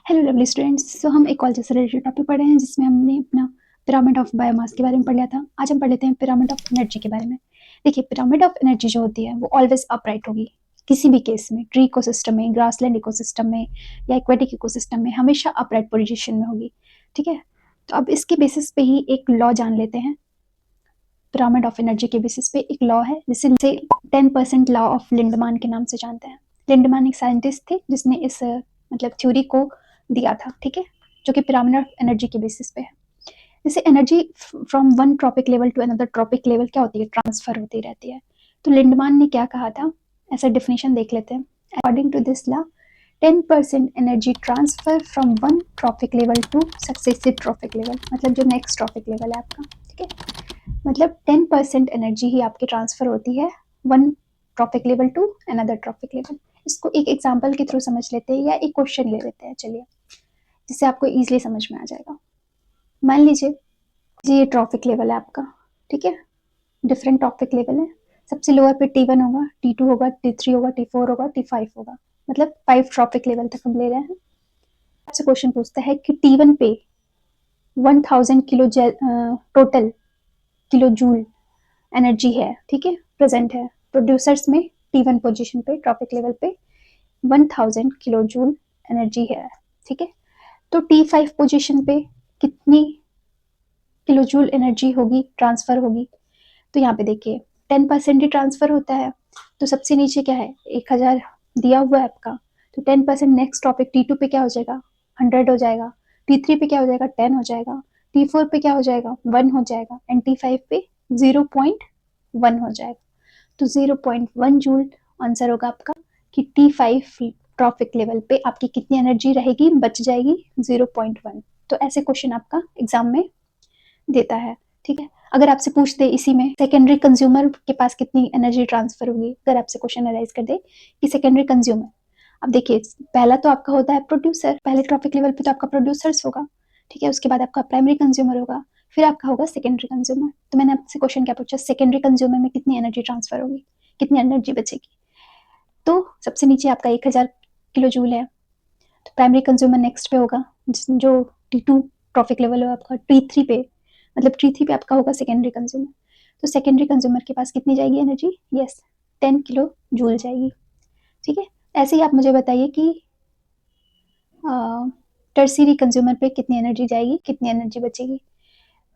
Hello lovely students. हम ecology से related topic पढ़ रहे हैं जिसमें हमने अपना पिरामिड ऑफ बायोमास के बारे में पढ़ लिया था। आज हम पढ़ लेते हैं पिरामिड ऑफ एनर्जी के बारे में। देखिए, पिरामिड ऑफ एनर्जी जो होती है वो ऑलवेज अपराइट होगी। किसी भी केस में, ट्री इकोसिस्टम में, ग्रासलैंड इकोसिस्टम में या एक्वेटिक इकोसिस्टम में हमेशा अपराइट पोजिशन में होगी। ठीक है, तो अब इसके बेसिस पे ही एक लॉ जान लेते हैं। पिरामिड ऑफ एनर्जी के बेसिस पे एक लॉ है जिसे 10% लॉ ऑफ लिंडमान के नाम से जानते हैं। लिंडमान एक साइंटिस्ट थे जिसने इस मतलब थ्योरी को दिया था। ठीक है, जो कि पिरामिड ऑफ एनर्जी के बेसिस पे है। जैसे energy from one trophic level to another trophic level क्या होती है, ट्रांसफर होती रहती है। तो लिंडमान ने क्या कहा था, ऐसा डेफिनेशन देख लेते हैं। According to this law 10% energy transfer from one trophic level to successive trophic level, मतलब जो नेक्स्ट ट्रॉपिक लेवल है आपका। ठीक है, मतलब 10% एनर्जी ही आपकी ट्रांसफर होती है one trophic level to another trophic level. इसको एक एग्जांपल के थ्रू समझ लेते हैं या एक क्वेश्चन ले लेते हैं, चलिए, जिससे आपको इजीली समझ में आ जाएगा। मान लीजिए ये ट्रॉपिक लेवल है आपका। ठीक है, डिफरेंट ट्रॉपिक लेवल है। सबसे लोअर पे T1 होगा, T2 होगा, T3 होगा, T4 होगा, T5 होगा, मतलब 5 ट्रॉपिक लेवल तक हम ले रहे हैं। आपसे क्वेश्चन पूछता है कि T1 पे 1000 kilo total kilo joule energy है, ठीक है, प्रेजेंट है। प्रोड्यूसर्स में T1 पोजीशन पे, ट्रॉपिक लेवल पे 1000 किलो जूल एनर्जी है। ठीक है, तो T5 पोजीशन पे कितनी किलो जूल एनर्जी होगी, ट्रांसफर होगी। तो यहाँ पे देखिए 10% ही ट्रांसफर होता है। तो सबसे नीचे क्या है, 1000 दिया हुआ है आपका। तो 10% नेक्स्ट टॉपिक T2 पे क्या हो जाएगा, 100 हो जाएगा। T3 पे क्या हो जाएगा, 10 हो जाएगा। T4 पे क्या हो जाएगा, 1 हो जाएगा। एंड T5 पे 0.1 हो जाएगा। तो 0.1 जूल आंसर होगा आपका कि T5 ट्रॉपिक लेवल पे आपकी कितनी एनर्जी रहेगी, बच जाएगी 0.1। तो ऐसे क्वेश्चन आपका एग्जाम में देता है। ठीक है, अगर आपसे पूछ दे इसी में सेकेंडरी कंज्यूमर के पास कितनी एनर्जी ट्रांसफर होगी, अगर आपसे क्वेश्चन अराइज कर दे कि सेकेंडरी कंज्यूमर, अब देखिए पहला तो आपका होता है प्रोड्यूसर, पहले ट्रॉपिक लेवल पे तो आपका प्रोड्यूसर्स होगा। ठीक है, उसके बाद आपका प्राइमरी कंज्यूमर होगा, फिर आपका होगा सेकेंडरी कंज्यूमर। तो मैंने आपसे क्वेश्चन क्या पूछा, सेकेंडरी कंज्यूमर में कितनी एनर्जी ट्रांसफर होगी, कितनी एनर्जी बचेगी। तो सबसे नीचे आपका 1000 किलो जूल है। तो प्राइमरी कंज्यूमर नेक्स्ट पे होगा, जो T2 ट्रॉपिक लेवल है आपका। T3 पे, मतलब T3 पे आपका होगा सेकेंडरी कंज्यूमर। तो सेकेंडरी कंज्यूमर के पास कितनी जाएगी एनर्जी, यस 10 किलो जूल जाएगी। ठीक है, ऐसे ही आप मुझे बताइए कि टर्सरी कंज्यूमर पे कितनी एनर्जी जाएगी, कितनी एनर्जी बचेगी।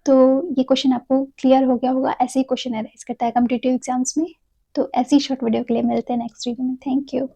तो ये क्वेश्चन आपको क्लियर हो गया होगा। ऐसे ही क्वेश्चन अराइज करता है कॉम्पिटिटिव एग्जाम्स में। तो ऐसी शॉर्ट वीडियो के लिए मिलते हैं नेक्स्ट वीडियो में। Thank you.